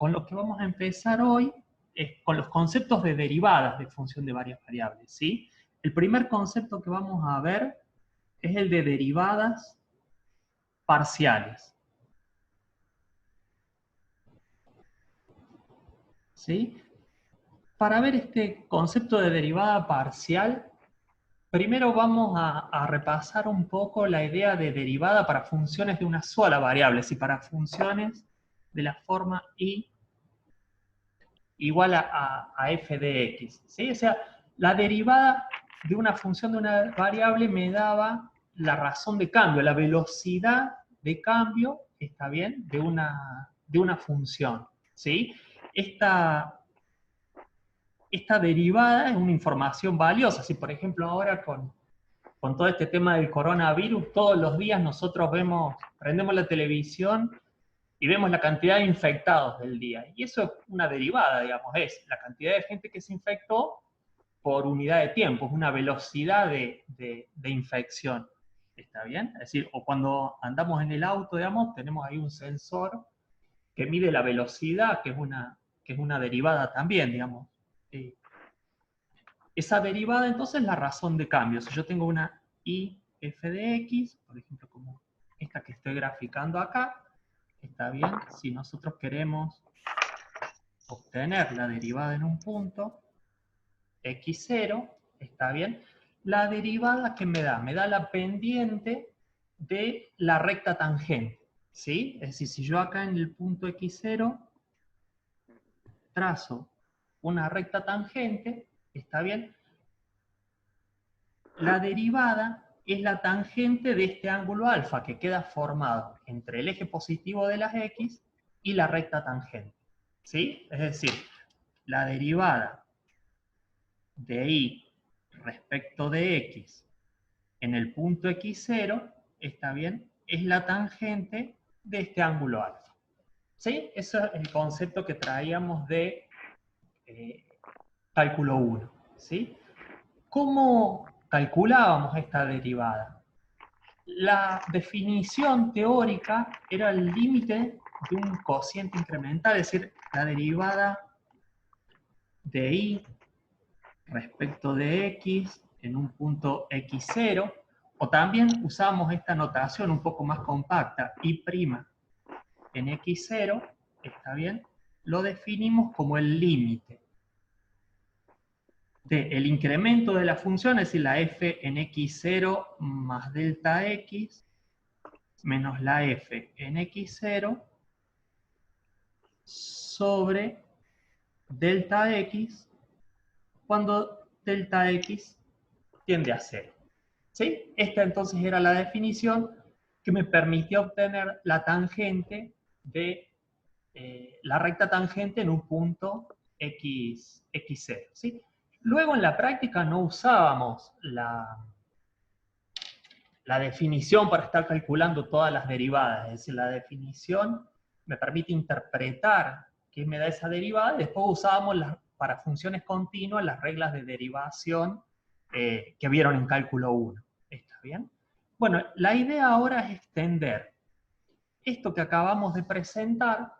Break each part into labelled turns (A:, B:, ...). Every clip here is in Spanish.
A: con lo que vamos a empezar hoy es con los conceptos de derivadas de función de varias variables, ¿sí? El primer concepto que vamos a ver es el de derivadas parciales, ¿sí? Para ver este concepto de derivada parcial, primero vamos a repasar un poco la idea de derivada para funciones de una sola variable, si para funciones de la forma y igual a f de x, ¿sí? O sea, la derivada de una función de una variable me daba la razón de cambio, la velocidad de cambio, ¿está bien?, de una función, ¿sí? Esta derivada es una información valiosa. Si, por ejemplo, ahora con todo este tema del coronavirus, todos los días nosotros prendemos la televisión y vemos la cantidad de infectados del día. Y eso es una derivada, digamos, es la cantidad de gente que se infectó por unidad de tiempo, es una velocidad de infección. ¿Está bien? Es decir, o cuando andamos en el auto, digamos, tenemos ahí un sensor que mide la velocidad, que es una derivada también, digamos. Esa derivada entonces es la razón de cambio. Si yo tengo una y f de x, por ejemplo, como esta que estoy graficando acá, está bien. Si nosotros queremos obtener la derivada en un punto, x0, está bien. La derivada que me da la pendiente de la recta tangente, ¿sí? Es decir, si yo acá en el punto x0 trazo una recta tangente, está bien, la derivada es la tangente de este ángulo alfa que queda formado entre el eje positivo de las x y la recta tangente, ¿sí? Es decir, la derivada de y respecto de x en el punto x0, ¿está bien?, es la tangente de este ángulo alfa, ¿sí? Ese es el concepto que traíamos de cálculo 1, ¿sí? ¿Cómo calculábamos esta derivada? La definición teórica era el límite de un cociente incremental, es decir, la derivada de y respecto de x en un punto x0, o también usamos esta notación un poco más compacta, y' en x0, ¿está bien? Lo definimos como el límite del incremento de la función, es decir, la f en x0 más delta x, menos la f en x0 sobre delta x cuando delta x tiende a 0. ¿Sí? Esta entonces era la definición que me permitió obtener la tangente de la recta tangente en un punto x0. ¿Sí? Luego en la práctica no usábamos la definición para estar calculando todas las derivadas, es decir, la definición me permite interpretar qué me da esa derivada, y después usábamos para funciones continuas las reglas de derivación que vieron en cálculo 1. ¿Está bien? Bueno, la idea ahora es extender esto que acabamos de presentar,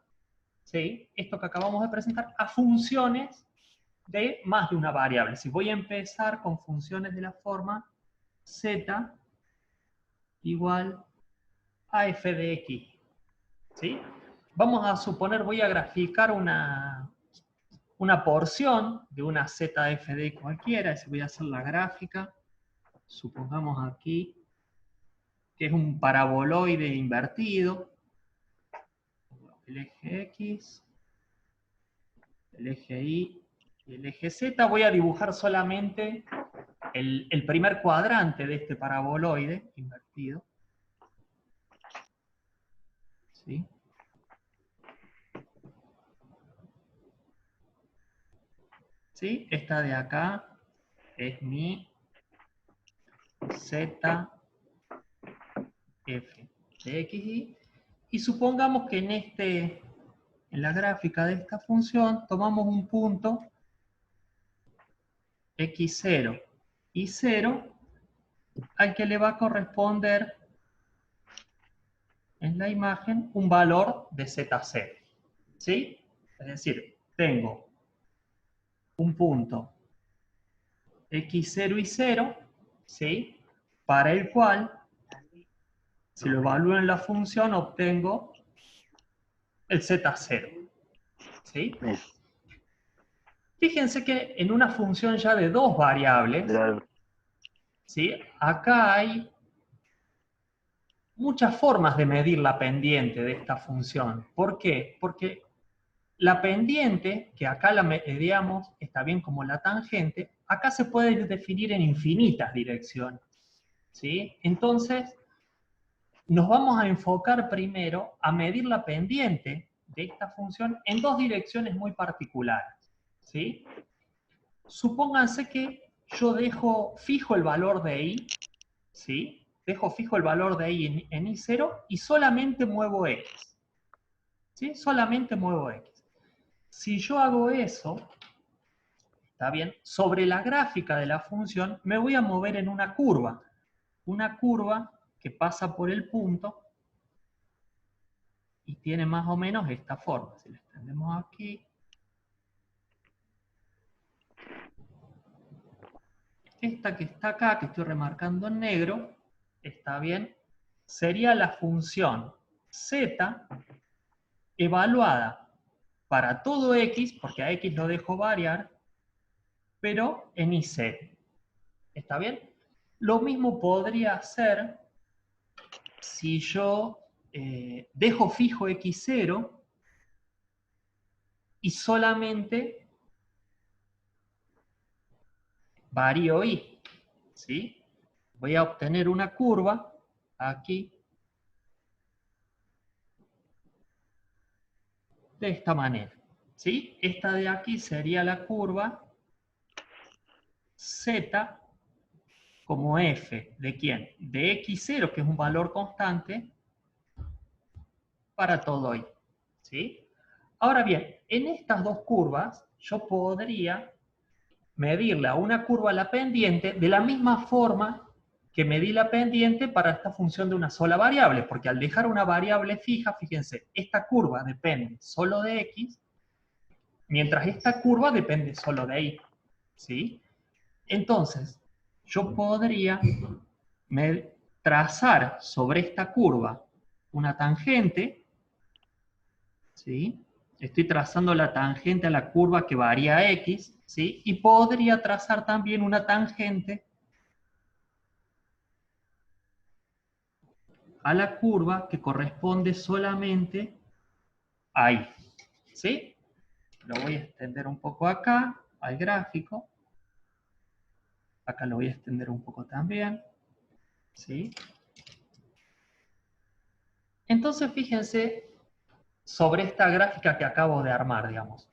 A: ¿sí?, esto que acabamos de presentar a funciones de más de una variable. Si voy a empezar con funciones de la forma z igual a f de x, ¿sí? Vamos a suponer, voy a graficar una porción de una zf de x cualquiera, si voy a hacer la gráfica, supongamos aquí que es un paraboloide invertido, el eje x, el eje y y el eje z. Voy a dibujar solamente el primer cuadrante de este paraboloide invertido, ¿sí? ¿Sí? Esta de acá es mi z f de xy, y supongamos que en la gráfica de esta función tomamos un punto x0 y 0 al que le va a corresponder en la imagen un valor de z0, ¿sí? Es decir, tengo un punto x0 y 0, ¿sí? Para el cual, si lo evalúo en la función, obtengo el z0, ¿sí? Fíjense que en una función ya de dos variables, ¿sí? Acá hay muchas formas de medir la pendiente de esta función. ¿Por qué? Porque la pendiente, que acá la medíamos, está bien como la tangente, acá se puede definir en infinitas direcciones, ¿sí? Entonces, nos vamos a enfocar primero a medir la pendiente de esta función en dos direcciones muy particulares, ¿sí? Supónganse que yo dejo fijo el valor de i, ¿sí? Dejo fijo el valor de i en i0 y solamente muevo x, ¿sí? Solamente muevo x. Si yo hago eso, ¿está bien? Sobre la gráfica de la función me voy a mover en una curva que pasa por el punto y tiene más o menos esta forma. Si la extendemos aquí, esta que está acá, que estoy remarcando en negro, ¿está bien? Sería la función z evaluada para todo x, porque a x lo dejo variar, pero en i0. ¿Está bien? Lo mismo podría hacer si yo dejo fijo x0 y solamente varío y, ¿sí? Voy a obtener una curva aquí de esta manera, ¿sí? Esta de aquí sería la curva z como f, ¿de quién? De x0, que es un valor constante, para todo y, ¿sí? Ahora bien, en estas dos curvas yo podría medirle a una curva la pendiente de la misma forma que medí la pendiente para esta función de una sola variable, porque al dejar una variable fija, fíjense, esta curva depende solo de x, mientras esta curva depende solo de y, ¿sí? Entonces, yo podría trazar sobre esta curva una tangente, ¿sí? Estoy trazando la tangente a la curva que varía x, ¿sí? Y podría trazar también una tangente a la curva que corresponde solamente a y, ¿sí? Lo voy a extender un poco acá, al gráfico. Acá lo voy a extender un poco también, ¿sí? Entonces, fíjense sobre esta gráfica que acabo de armar, digamos.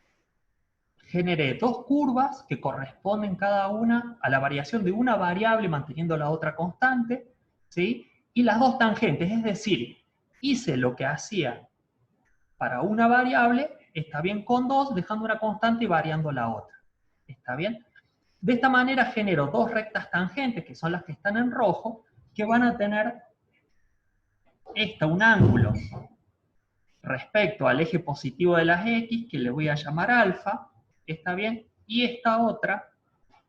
A: Generé dos curvas que corresponden cada una a la variación de una variable manteniendo la otra constante, ¿sí? Y las dos tangentes, es decir, hice lo que hacía para una variable, está bien con dos, dejando una constante y variando la otra. ¿Está bien? De esta manera genero dos rectas tangentes, que son las que están en rojo, que van a tener un ángulo respecto al eje positivo de las x, que le voy a llamar alfa, ¿está bien? Y esta otra,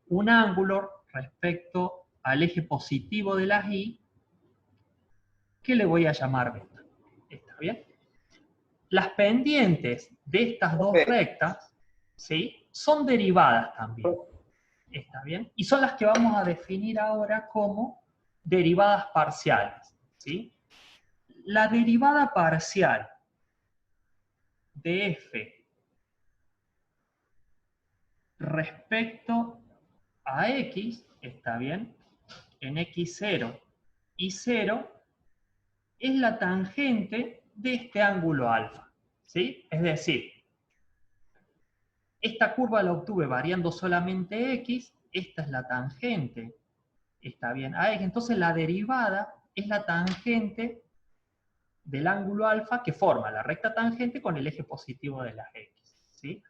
A: un ángulo respecto al eje positivo de las y, que le voy a llamar beta. ¿Está bien? Las pendientes de estas dos rectas, ¿sí? Son derivadas también. ¿Está bien? Y son las que vamos a definir ahora como derivadas parciales, ¿sí? La derivada parcial de f respecto a x, ¿está bien? En x0 y 0 es la tangente de este ángulo alfa, ¿sí? Es decir, esta curva la obtuve variando solamente x, esta es la tangente, ¿está bien? A x, entonces la derivada es la tangente del ángulo alfa que forma la recta tangente con el eje positivo de las x, ¿sí?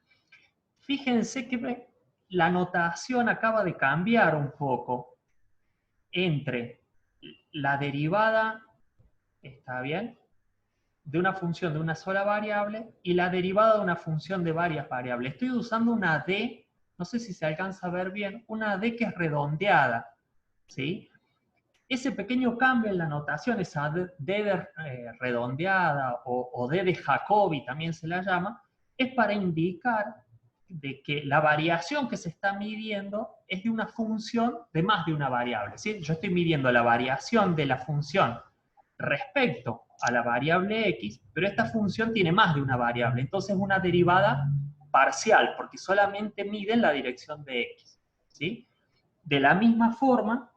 A: Fíjense que la notación acaba de cambiar un poco entre la derivada, ¿está bien?, de una función de una sola variable y la derivada de una función de varias variables. Estoy usando una D, no sé si se alcanza a ver bien, una D que es redondeada, ¿sí? Ese pequeño cambio en la notación, esa D redondeada o D de Jacobi también se la llama, es para indicar de que la variación que se está midiendo es de una función de más de una variable, ¿sí? Yo estoy midiendo la variación de la función respecto a la variable x, pero esta función tiene más de una variable, entonces es una derivada parcial, porque solamente mide en la dirección de x, ¿sí? De la misma forma,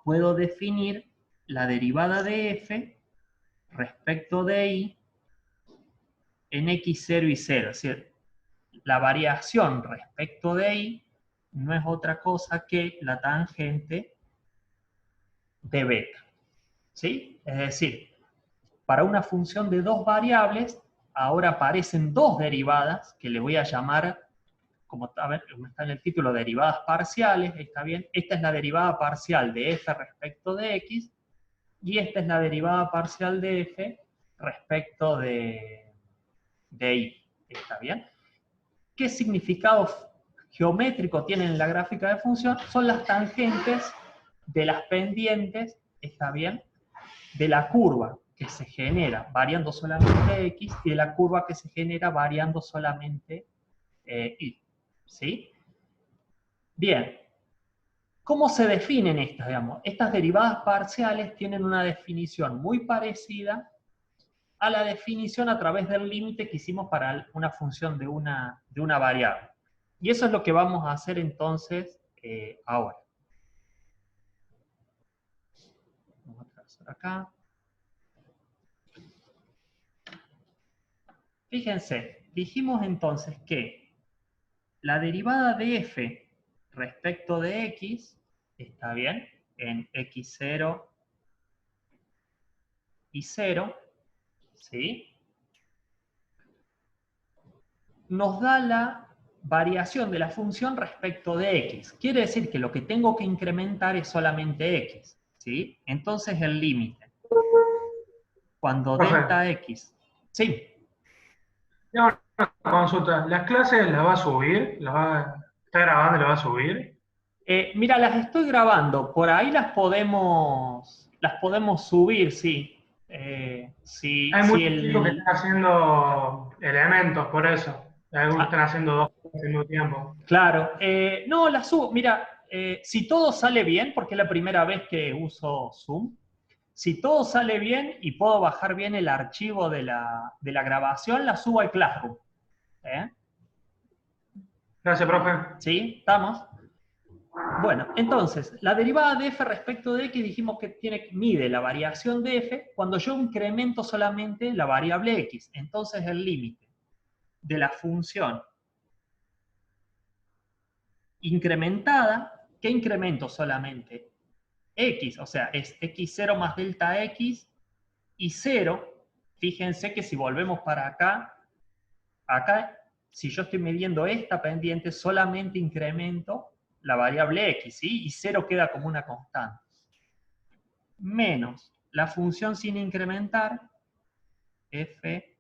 A: puedo definir la derivada de f respecto de y en x0 y 0. Es decir, la variación respecto de y no es otra cosa que la tangente de beta. ¿Sí? Es decir, para una función de dos variables, ahora aparecen dos derivadas que le voy a llamar, como está en el título, derivadas parciales, está bien. Esta es la derivada parcial de f respecto de x, y esta es la derivada parcial de f respecto de y. ¿Está bien? ¿Qué significado geométrico tienen en la gráfica de función? Son las tangentes de las pendientes, ¿está bien?, de la curva que se genera variando solamente x y de la curva que se genera variando solamente y. ¿Sí? Bien. ¿Cómo se definen estas? Digamos? Estas derivadas parciales tienen una definición muy parecida a la definición a través del límite que hicimos para una función de una variable. Y eso es lo que vamos a hacer entonces ahora. Vamos a trazar acá. Fíjense, dijimos entonces que la derivada de f respecto de x, está bien, en x0 y 0, ¿sí?, nos da la variación de la función respecto de x. Quiere decir que lo que tengo que incrementar es solamente x, ¿sí? Entonces el límite, cuando
B: Profe,
A: delta x, sí.
B: tengo una consulta. ¿Las clases las va a subir? ¿Está grabando y las va a subir?
A: Mira, las estoy grabando, por ahí las podemos subir, sí.
B: Hay
A: Si
B: muchos chicos que están haciendo elementos, por eso. Algunos están
A: ah,
B: haciendo dos cosas al mismo tiempo.
A: claro, no, las subo. Mira, si todo sale bien, porque es la primera vez que uso Zoom, si todo sale bien y puedo bajar bien el archivo de la grabación, la subo al Classroom. ¿Eh?
B: Gracias, profe.
A: ¿Sí? ¿Estamos? Bueno, entonces, la derivada de f respecto de x dijimos que mide la variación de f cuando yo incremento solamente la variable x. Entonces el límite de la función incrementada, ¿qué incremento solamente? X, o sea, es x0 más delta x y 0. Fíjense que si volvemos para acá, si yo estoy midiendo esta pendiente, solamente incremento la variable x, ¿sí? Y 0 queda como una constante. Menos la función sin incrementar, f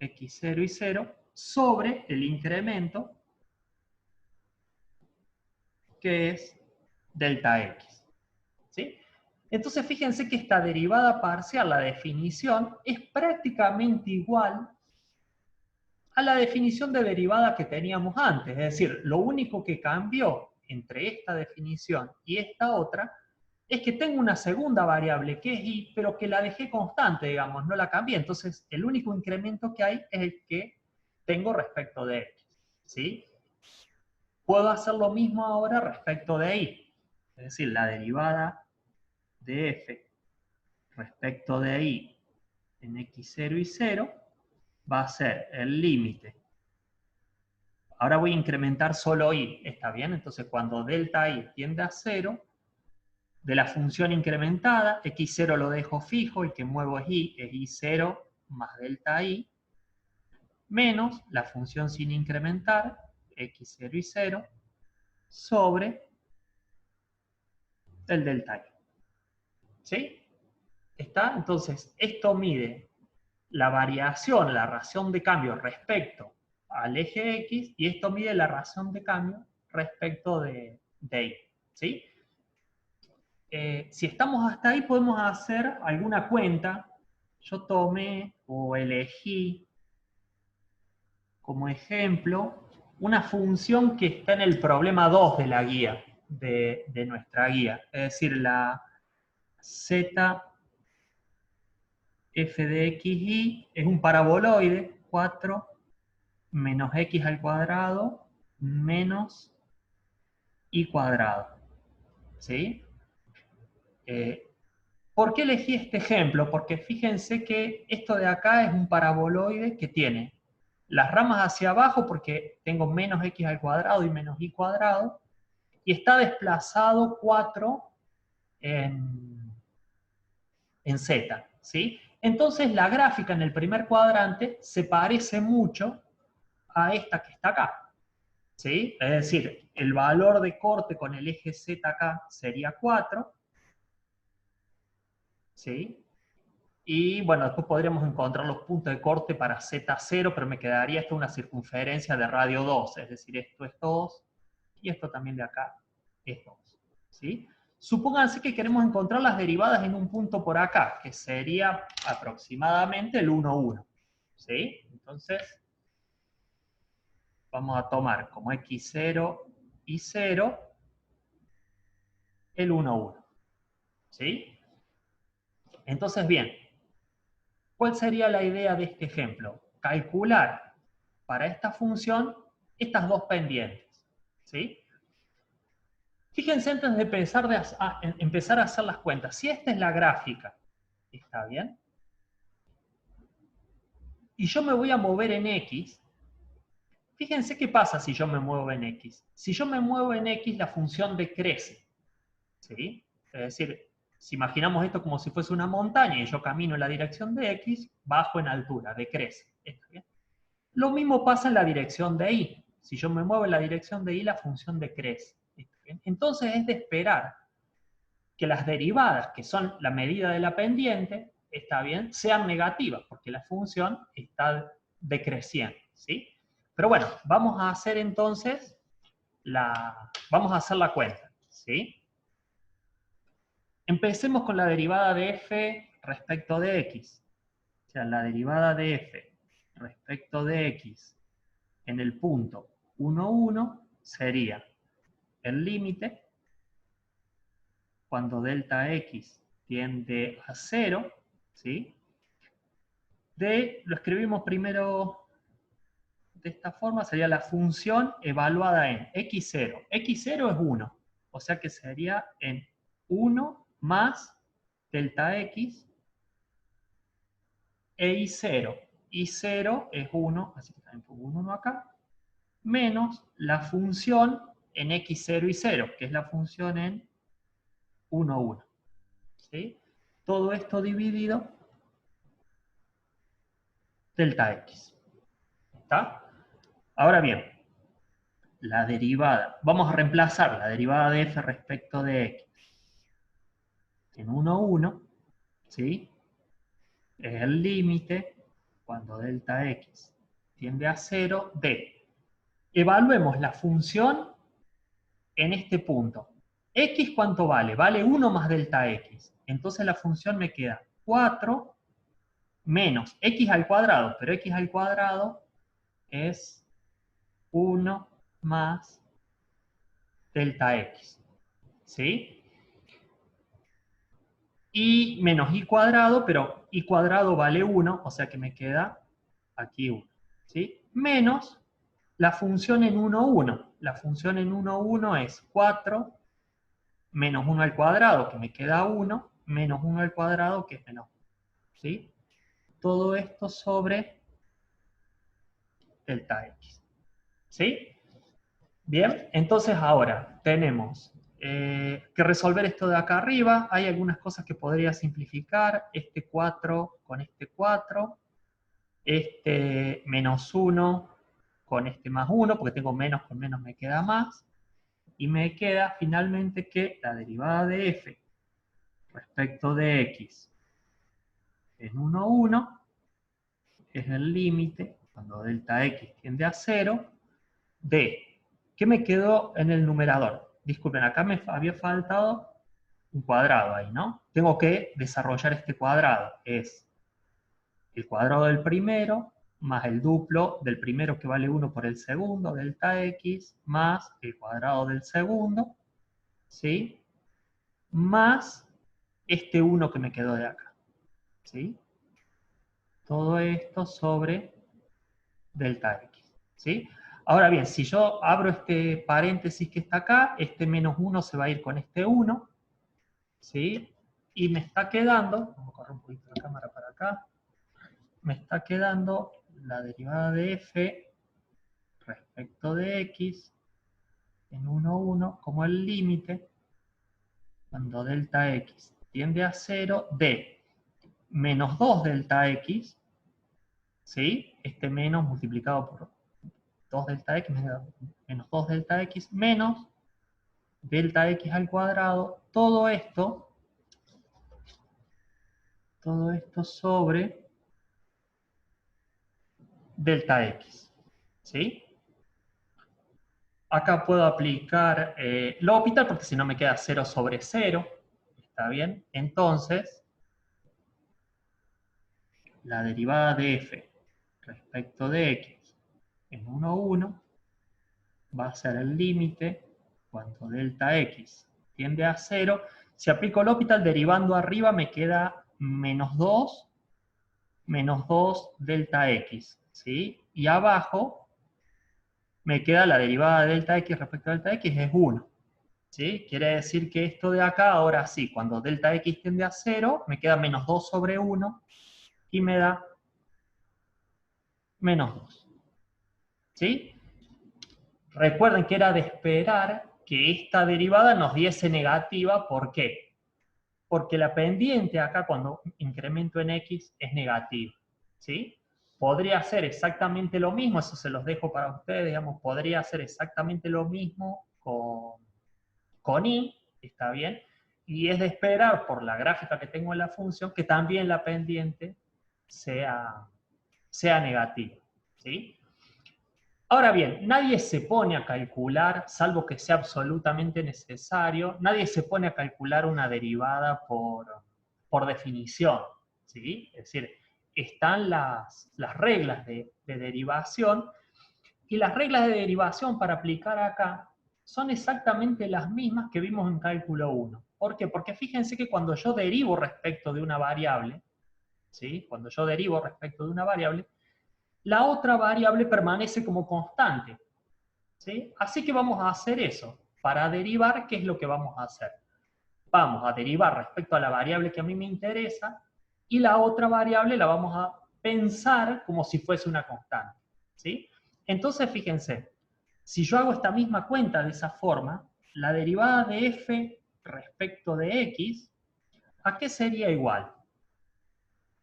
A: x0 y 0, sobre el incremento, que es delta x. ¿Sí? Entonces fíjense que esta derivada parcial, la definición, es prácticamente igual a la definición de derivada que teníamos antes. Es decir, lo único que cambió entre esta definición y esta otra es que tengo una segunda variable que es y, pero que la dejé constante, digamos, no la cambié. Entonces, el único incremento que hay es el que tengo respecto de x. ¿Sí? Puedo hacer lo mismo ahora respecto de y. Es decir, la derivada de f respecto de y en x0 y 0 va a ser el límite. Ahora voy a incrementar solo y, ¿está bien? Entonces cuando delta y tiende a 0, de la función incrementada, x0 lo dejo fijo, el que muevo es y0 más delta y, menos la función sin incrementar, x0 y 0, sobre el delta y. ¿Sí? ¿Está? Entonces, esto mide la variación, la ración de cambio respecto al eje X, y esto mide la ración de cambio respecto de Y. ¿Sí? Si estamos hasta ahí, podemos hacer alguna cuenta. Yo tomé o elegí como ejemplo una función que está en el problema 2 de la guía, de nuestra guía. Es decir, la z f de xy es un paraboloide, 4 menos x al cuadrado menos y cuadrado. ¿Sí? ¿Por qué elegí este ejemplo? Porque fíjense que esto de acá es un paraboloide que tiene las ramas hacia abajo porque tengo menos x al cuadrado y menos y cuadrado, y está desplazado 4 en z. ¿Sí? Entonces la gráfica en el primer cuadrante se parece mucho a esta que está acá. ¿Sí? Es decir, el valor de corte con el eje z acá sería 4. ¿Sí? Y bueno, después podríamos encontrar los puntos de corte para Z0, pero me quedaría esto una circunferencia de radio 2, es decir, esto es 2, y esto también de acá es 2. ¿Sí? Supónganse que queremos encontrar las derivadas en un punto por acá, que sería aproximadamente el 1, 1. ¿Sí? Entonces, vamos a tomar como x0 y 0 el 1, 1. ¿Sí? Entonces, bien, ¿cuál sería la idea de este ejemplo? Calcular para esta función estas dos pendientes. ¿Sí? Fíjense antes de empezar a hacer las cuentas. Si esta es la gráfica, ¿está bien? Y yo me voy a mover en X, fíjense qué pasa si yo me muevo en X. Si yo me muevo en X, la función decrece. ¿Sí? Es decir, si imaginamos esto como si fuese una montaña y yo camino en la dirección de X, bajo en altura, decrece. ¿Está bien? Lo mismo pasa en la dirección de Y. Si yo me muevo en la dirección de Y, la función decrece. Entonces es de esperar que las derivadas, que son la medida de la pendiente, está bien, sean negativas, porque la función está decreciendo. ¿Sí? Pero bueno, vamos a hacer entonces vamos a hacer la cuenta. ¿Sí? Empecemos con la derivada de f respecto de x. O sea, la derivada de f respecto de x en el punto 1, 1 sería el límite cuando delta x tiende a 0, ¿sí? Lo escribimos primero de esta forma, sería la función evaluada en x0. x0 es 1, o sea que sería en 1 más delta x e y0. y0 es 1, así que también pongo un 1 acá, menos la función en x0 y 0, que es la función en 1, 1. ¿Sí? Todo esto dividido delta x. ¿Está? Ahora bien, la derivada, vamos a reemplazar la derivada de f respecto de x en 1, 1, ¿sí? Es el límite cuando delta x tiende a 0 de, evaluemos la función en este punto. ¿X cuánto vale? Vale 1 más delta x. Entonces la función me queda 4 menos x al cuadrado, pero x al cuadrado es 1 más delta x. ¿Sí? Y menos y cuadrado, pero y cuadrado vale 1, o sea que me queda aquí 1. ¿Sí? Menos la función en 1, 1. La función en 1, 1 es 4 menos 1 al cuadrado, que me queda 1, menos 1 al cuadrado, que es menos 1. ¿Sí? Todo esto sobre delta x. ¿Sí? Bien, entonces ahora tenemos que resolver esto de acá arriba. Hay algunas cosas que podría simplificar. Este 4 con este 4. Este menos 1 con este más 1, porque tengo menos con menos me queda más. Y me queda finalmente que la derivada de f respecto de x en 1, 1, es el límite, cuando delta x tiende a 0, de, ¿qué me quedó en el numerador? Disculpen, acá me había faltado un cuadrado ahí, ¿no? Tengo que desarrollar este cuadrado. Es el cuadrado del primero, más el duplo del primero que vale 1 por el segundo, delta x, más el cuadrado del segundo, ¿sí? Más este 1 que me quedó de acá, ¿sí? Todo esto sobre delta x, ¿sí? Ahora bien, si yo abro este paréntesis que está acá, este menos 1 se va a ir con este 1, ¿sí? Y me está quedando, vamos a correr un poquito la cámara para acá, me está quedando la derivada de f respecto de x en 1, 1 como el límite cuando delta x tiende a 0 de menos 2 delta x, ¿sí? Este menos multiplicado por 2 delta x menos 2 delta x menos delta x al cuadrado, todo esto sobre delta x, ¿sí? Acá puedo aplicar L'Hopital porque si no me queda 0 sobre 0, ¿está bien? Entonces, la derivada de f respecto de x en 1, 1 va a ser el límite cuando delta x tiende a 0. Si aplico L'Hopital, derivando arriba me queda menos 2 delta x, ¿sí? Y abajo me queda la derivada de delta x respecto a delta x es 1, ¿sí? Quiere decir que esto de acá, ahora sí, cuando delta x tiende a 0, me queda menos 2 sobre 1 y me da menos 2, ¿sí? Recuerden que era de esperar que esta derivada nos diese negativa, ¿por qué? Porque la pendiente acá cuando incremento en x es negativa, ¿sí? Podría ser exactamente lo mismo, eso se los dejo para ustedes, digamos, podría ser exactamente lo mismo con y, ¿está bien? Y es de esperar por la gráfica que tengo en la función que también la pendiente sea negativa, ¿sí? Ahora bien, nadie se pone a calcular, salvo que sea absolutamente necesario, nadie se pone a calcular una derivada por definición, ¿sí? Es decir, están las reglas de derivación, y las reglas de derivación para aplicar acá son exactamente las mismas que vimos en cálculo 1. ¿Por qué? Porque fíjense que cuando yo derivo respecto de una variable, ¿sí? Cuando yo derivo respecto de una variable, la otra variable permanece como constante, ¿sí? Así que vamos a hacer eso. Para derivar, ¿qué es lo que vamos a hacer? Vamos a derivar respecto a la variable que a mí me interesa y la otra variable la vamos a pensar como si fuese una constante, ¿sí? Entonces, fíjense, si yo hago esta misma cuenta de esa forma, la derivada de f respecto de x, ¿a qué sería igual?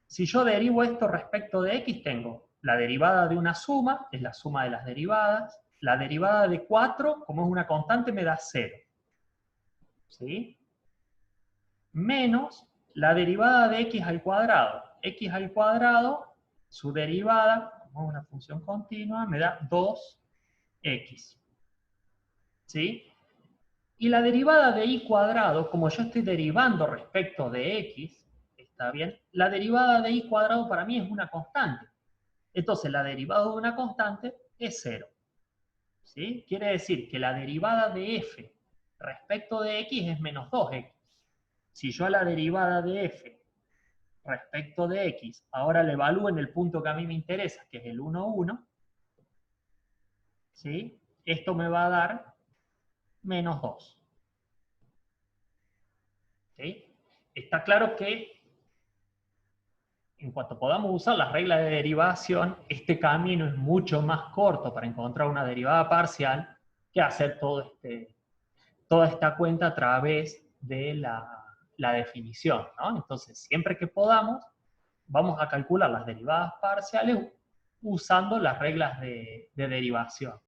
A: Si yo derivo esto respecto de x, tengo la derivada de una suma, es la suma de las derivadas, la derivada de 4, como es una constante, me da 0, ¿sí? Menos la derivada de x al cuadrado. X al cuadrado, su derivada, como es una función continua, me da 2x, ¿sí? Y la derivada de y cuadrado, como yo estoy derivando respecto de x, ¿está bien? La derivada de y cuadrado para mí es una constante. Entonces, la derivada de una constante es 0. ¿Sí? Quiere decir que la derivada de f respecto de x es menos 2x. Si yo a la derivada de f respecto de x ahora le evalúo en el punto que a mí me interesa, que es el 1, 1, ¿sí? Esto me va a dar menos 2. ¿Sí? Está claro que en cuanto podamos usar las reglas de derivación, este camino es mucho más corto para encontrar una derivada parcial que hacer toda esta cuenta a través de la definición, ¿no? Entonces, siempre que podamos, vamos a calcular las derivadas parciales usando las reglas de derivación.